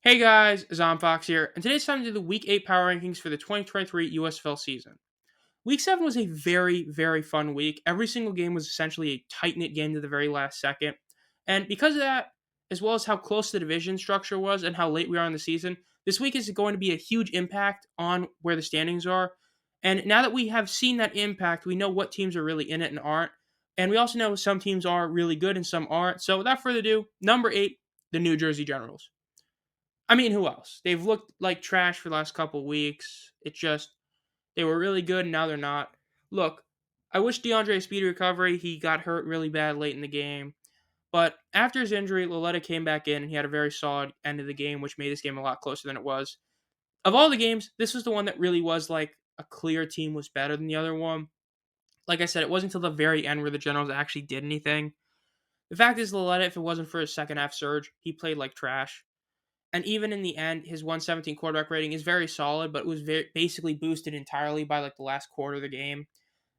Hey guys, Zomfox here, and today's time to do the Week 8 Power Rankings for the 2023 USFL season. Week 7 was a very, very fun week. Every single game was essentially a tight-knit game to the very last second. And because of that, as well as how close the division structure was and how late we are in the season, this week is going to be a huge impact on where the standings are. And now that we have seen that impact, we know what teams are really in it and aren't. And we also know some teams are really good and some aren't. So without further ado, number 8, the New Jersey Generals. I mean, who else? They've looked like trash for the last couple weeks. It just they were really good and now they're not. Look, I wish DeAndre a speedy recovery. He got hurt really bad late in the game. But after his injury, Laletta came back in and he had a very solid end of the game, which made this game a lot closer than it was. Of all the games, this was the one that really was like a clear team was better than the other one. Like I said, it wasn't until the very end where the Generals actually did anything. The fact is, Laletta, if it wasn't for his second half surge, he played like trash. And even in the end, his 117 quarterback rating is very solid, but it was basically boosted entirely by like the last quarter of the game.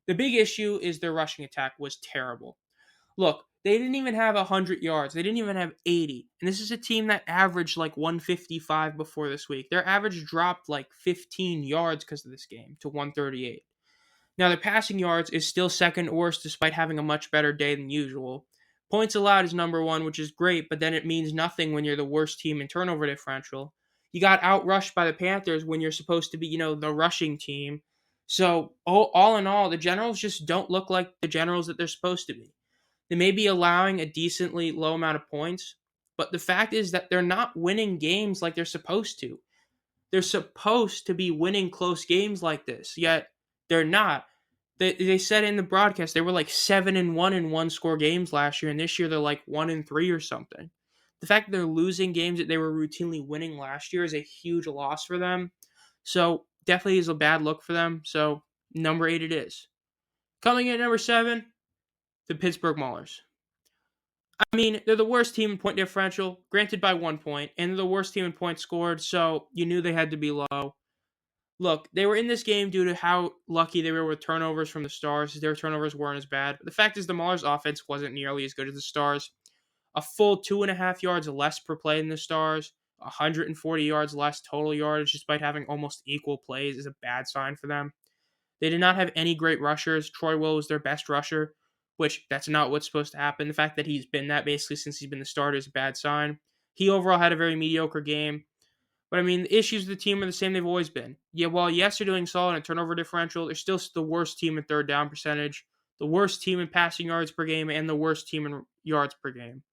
The big issue is their rushing attack was terrible. Look, they didn't even have 100 yards. They didn't even have 80. And this is a team that averaged like 155 before this week. Their average dropped like 15 yards because of this game to 138. Now, their passing yards is still second worst despite having a much better day than usual. Points allowed is number one, which is great, but then it means nothing when you're the worst team in turnover differential. You got outrushed by the Panthers when you're supposed to be, the rushing team. So, all in all, the Generals just don't look like the Generals that they're supposed to be. They may be allowing a decently low amount of points, but the fact is that they're not winning games like they're supposed to. They're supposed to be winning close games like this, yet they're not. They said in the broadcast they were like 7-1 in one score games last year, and this year they're like 1-3 or something. The fact that they're losing games that they were routinely winning last year is a huge loss for them. So definitely is a bad look for them. So number 8 it is. Coming in at number 7, the Pittsburgh Maulers. I mean, they're the worst team in point differential, granted by 1 point, and they're the worst team in points scored, so you knew they had to be low. Look, they were in this game due to how lucky they were with turnovers from the Stars. Their turnovers weren't as bad. But the fact is, the Maulers' offense wasn't nearly as good as the Stars. A full 2.5 yards less per play than the Stars, 140 yards less total yardage, despite having almost equal plays, is a bad sign for them. They did not have any great rushers. Troy Will was their best rusher, which that's not what's supposed to happen. The fact that he's been that basically since he's been the starter is a bad sign. He overall had a very mediocre game. But I mean, the issues of the team are the same they've always been. Yeah, while yes, they're doing solid in turnover differential, they're still the worst team in third down percentage, the worst team in passing yards per game, and the worst team in yards per game.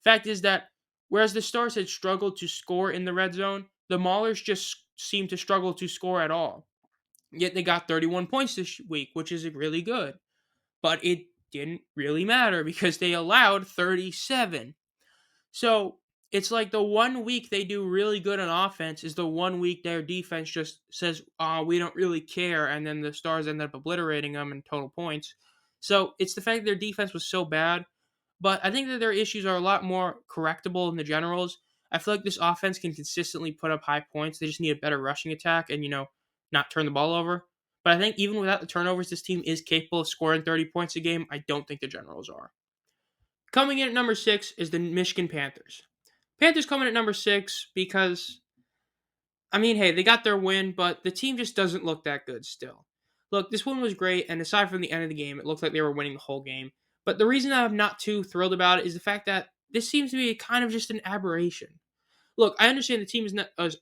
Fact is that whereas the Stars had struggled to score in the red zone, the Maulers just seemed to struggle to score at all. Yet they got 31 points this week, which is really good. But it didn't really matter because they allowed 37. So it's like the 1 week they do really good on offense is the 1 week their defense just says, "Oh, we don't really care," and then the Stars end up obliterating them in total points. So it's the fact that their defense was so bad, but I think that their issues are a lot more correctable than the Generals. I feel like this offense can consistently put up high points. They just need a better rushing attack and, not turn the ball over. But I think even without the turnovers, this team is capable of scoring 30 points a game. I don't think the Generals are. Coming in at number 6 is the Michigan Panthers. Panthers coming at number 6 because, I mean, hey, they got their win, but the team just doesn't look that good still. Look, this one was great, and aside from the end of the game, it looked like they were winning the whole game. But the reason I'm not too thrilled about it is the fact that this seems to be kind of just an aberration. Look, I understand the team is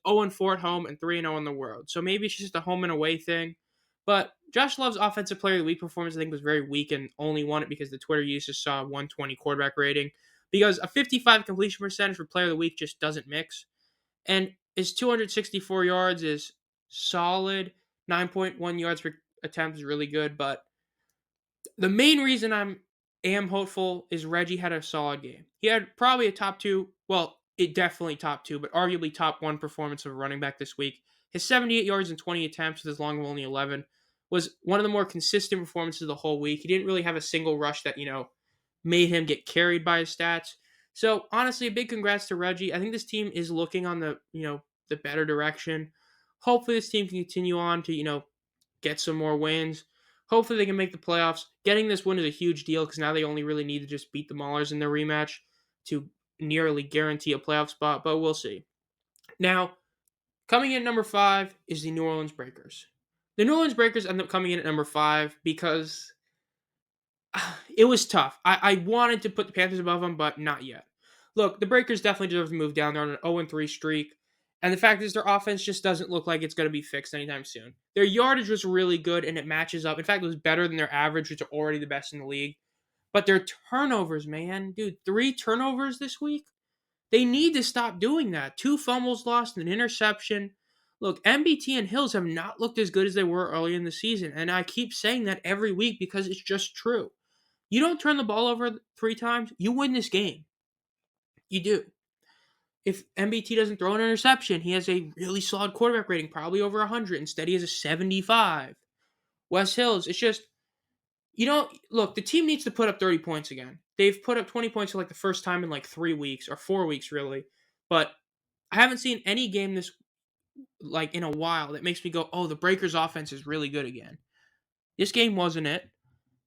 0-4 at home and 3-0 in the world, so maybe it's just a home and away thing. But Josh Love's Offensive Player of the Week performance, I think, was very weak and only won it because the Twitter users saw a 120 quarterback rating. Because a 55 completion percentage for Player of the Week just doesn't mix. And his 264 yards is solid. 9.1 yards per attempt is really good. But the main reason am hopeful is Reggie had a solid game. He had probably a top 2, well, it definitely top 2, but arguably top 1 performance of a running back this week. His 78 yards and 20 attempts with his long of only 11 was one of the more consistent performances of the whole week. He didn't really have a single rush that, made him get carried by his stats. So honestly, a big congrats to Reggie. I think this team is looking on the better direction. Hopefully this team can continue on to, get some more wins. Hopefully they can make the playoffs. Getting this win is a huge deal because now they only really need to just beat the Maulers in their rematch to nearly guarantee a playoff spot, but we'll see. Now, coming in at number 5 is the New Orleans Breakers. The New Orleans Breakers end up coming in at number 5 because it was tough. I wanted to put the Panthers above them, but not yet. Look, the Breakers definitely deserve to move down. They're on an 0-3 streak. And the fact is, their offense just doesn't look like it's going to be fixed anytime soon. Their yardage was really good, and it matches up. In fact, it was better than their average, which are already the best in the league. But their turnovers, man. Dude, 3 turnovers this week? They need to stop doing that. 2 fumbles lost, an interception. Look, MBT and Hills have not looked as good as they were early in the season. And I keep saying that every week because it's just true. You don't turn the ball over 3 times, you win this game. You do. If MBT doesn't throw an interception, he has a really solid quarterback rating, probably over 100. Instead, he has a 75. Wes Hills, it's just, look, the team needs to put up 30 points again. They've put up 20 points for like the first time in like 3 weeks or 4 weeks, really. But I haven't seen any game this, like, in a while that makes me go, oh, the Breakers offense is really good again. This game wasn't it.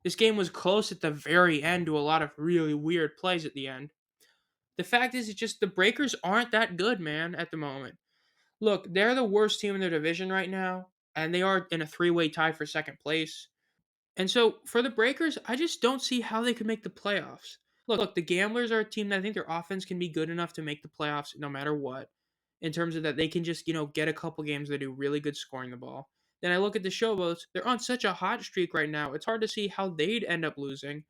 This game was close at the very end to a lot of really weird plays at the end. The fact is, it's just the Breakers aren't that good, man, at the moment. Look, they're the worst team in their division right now, and they are in a 3-way tie for second place. And so for the Breakers, I just don't see how they could make the playoffs. Look, the Gamblers are a team that I think their offense can be good enough to make the playoffs no matter what. In terms of that, they can just, get a couple games that do really good scoring the ball. Then I look at the Showboats, they're on such a hot streak right now, it's hard to see how they'd end up losing.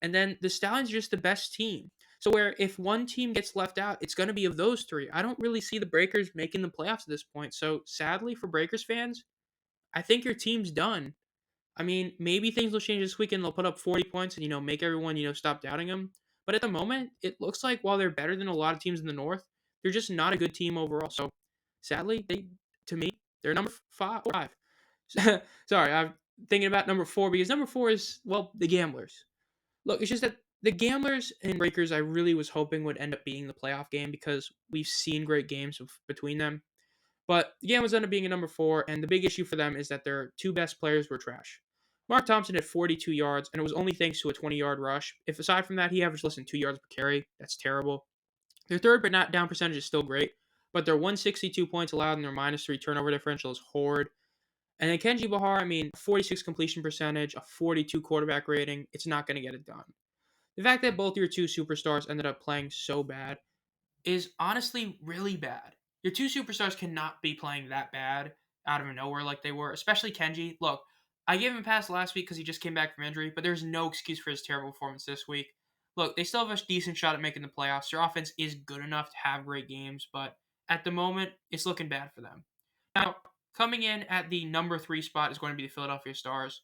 And then the Stallions are just the best team. So where if one team gets left out, it's going to be of those 3. I don't really see the Breakers making the playoffs at this point. So sadly for Breakers fans, I think your team's done. I mean, maybe things will change this weekend. They'll put up 40 points and, make everyone, stop doubting them. But at the moment, it looks like while they're better than a lot of teams in the North, they're just not a good team overall. So sadly, to me, they're number 5. Sorry, I'm thinking about number 4 because number 4 is, well, the Gamblers. Look, it's just that the Gamblers and Breakers, I really was hoping would end up being the playoff game because we've seen great games between them. But the Gamblers ended up being a number 4, and the big issue for them is that their 2 best players were trash. Mark Thompson had 42 yards, and it was only thanks to a 20-yard rush. If aside from that, he averaged less than 2 yards per carry, that's terrible. Their third but not down percentage is still great, but their 162 points allowed and their -3 turnover differential is horrid. And then Kenji Bahar, 46 completion percentage, a 42 quarterback rating, it's not going to get it done. The fact that both your 2 superstars ended up playing so bad is honestly really bad. Your 2 superstars cannot be playing that bad out of nowhere like they were, especially Kenji. Look, I gave him a pass last week because he just came back from injury, but there's no excuse for his terrible performance this week. Look, they still have a decent shot at making the playoffs. Their offense is good enough to have great games, but at the moment, it's looking bad for them. Now, coming in at the number 3 spot is going to be the Philadelphia Stars.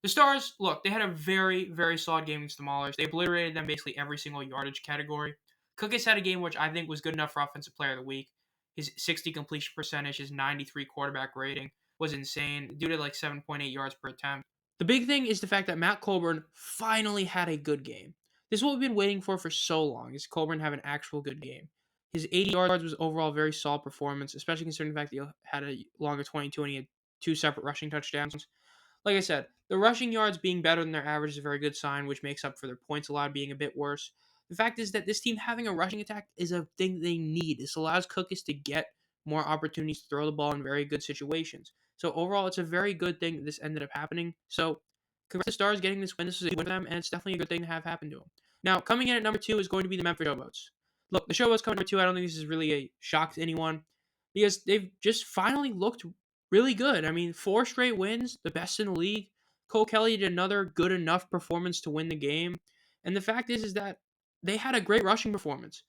The Stars, look, they had a very, very solid game against the Maulers. They obliterated them basically every single yardage category. Cookus had a game which I think was good enough for Offensive Player of the Week. His 60 completion percentage, his 93 quarterback rating was insane. Dude had like 7.8 yards per attempt. The big thing is the fact that Matt Colburn finally had a good game. This is what we've been waiting for so long, is Colburn have an actual good game. His 80 yards was overall a very solid performance, especially considering the fact that he had a longer 22 and he had 2 separate rushing touchdowns. Like I said, the rushing yards being better than their average is a very good sign, which makes up for their points allowed being a bit worse. The fact is that this team having a rushing attack is a thing they need. This allows Cookus to get more opportunities to throw the ball in very good situations. So overall, it's a very good thing that this ended up happening. So congrats to the Stars getting this win. This is a win for them, and it's definitely a good thing to have happen to them. Now, coming in at number 2 is going to be the Memphis Showboats. Look, the Showboats coming number 2. I don't think this is really a shock to anyone because they've just finally looked really good. 4 straight wins, the best in the league. Cole Kelly did another good enough performance to win the game. And the fact is that they had a great rushing performance.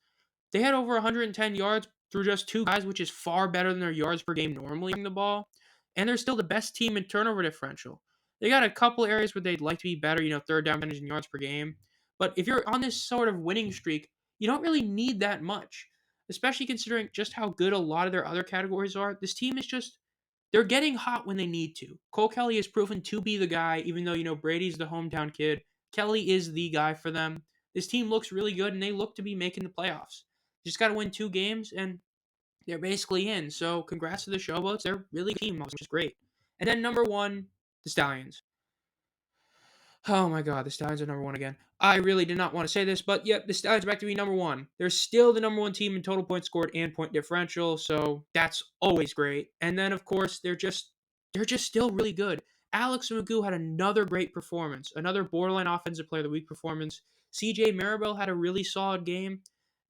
They had over 110 yards through just 2 guys, which is far better than their yards per game normally in the ball. And they're still the best team in turnover differential. They got a couple areas where they'd like to be better, third down percentage and yards per game. But if you're on this sort of winning streak, you don't really need that much, especially considering just how good a lot of their other categories are. This team is just, they're getting hot when they need to. Cole Kelly has proven to be the guy, even though, Brady's the hometown kid. Kelly is the guy for them. This team looks really good, and they look to be making the playoffs. Just got to win 2 games, and they're basically in. So congrats to the Showboats. They're really a team, which is great. And then number 1, the Stallions. Oh my God, the Stallions are number one again. I really did not want to say this, but yep, the Stallions are back to be number one. They're still the number one team in total points scored and point differential, so that's always great. And then of course they're just still really good. Alex Magoo had another great performance, another borderline offensive player of the week performance. CJ Maribel had a really solid game.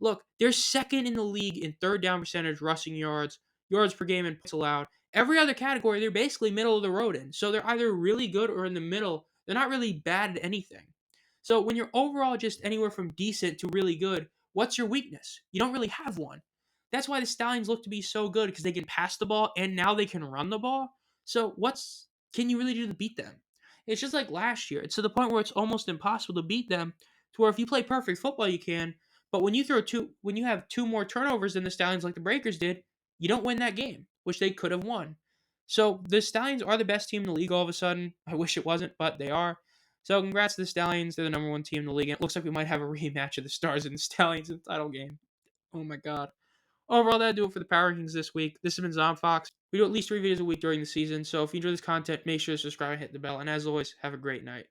Look, they're second in the league in third down percentage, rushing yards, yards per game, and points allowed. Every other category, they're basically middle of the road in. So they're either really good or in the middle. They're not really bad at anything. So when you're overall just anywhere from decent to really good, what's your weakness? You don't really have one. That's why the Stallions look to be so good because they can pass the ball and now they can run the ball. So what's can you really do to beat them? It's just like last year. It's to the point where it's almost impossible to beat them. To where if you play perfect football, you can. But when you have two more turnovers than the Stallions, like the Breakers did, you don't win that game, which they could have won. So the Stallions are the best team in the league all of a sudden. I wish it wasn't, but they are. So congrats to the Stallions. They're the number one team in the league. And it looks like we might have a rematch of the Stars and the Stallions in the title game. Oh my God. Overall, that'll do it for the Power Rankings this week. This has been Zomfox. We do at least 3 videos a week during the season. So if you enjoy this content, make sure to subscribe and hit the bell. And as always, have a great night.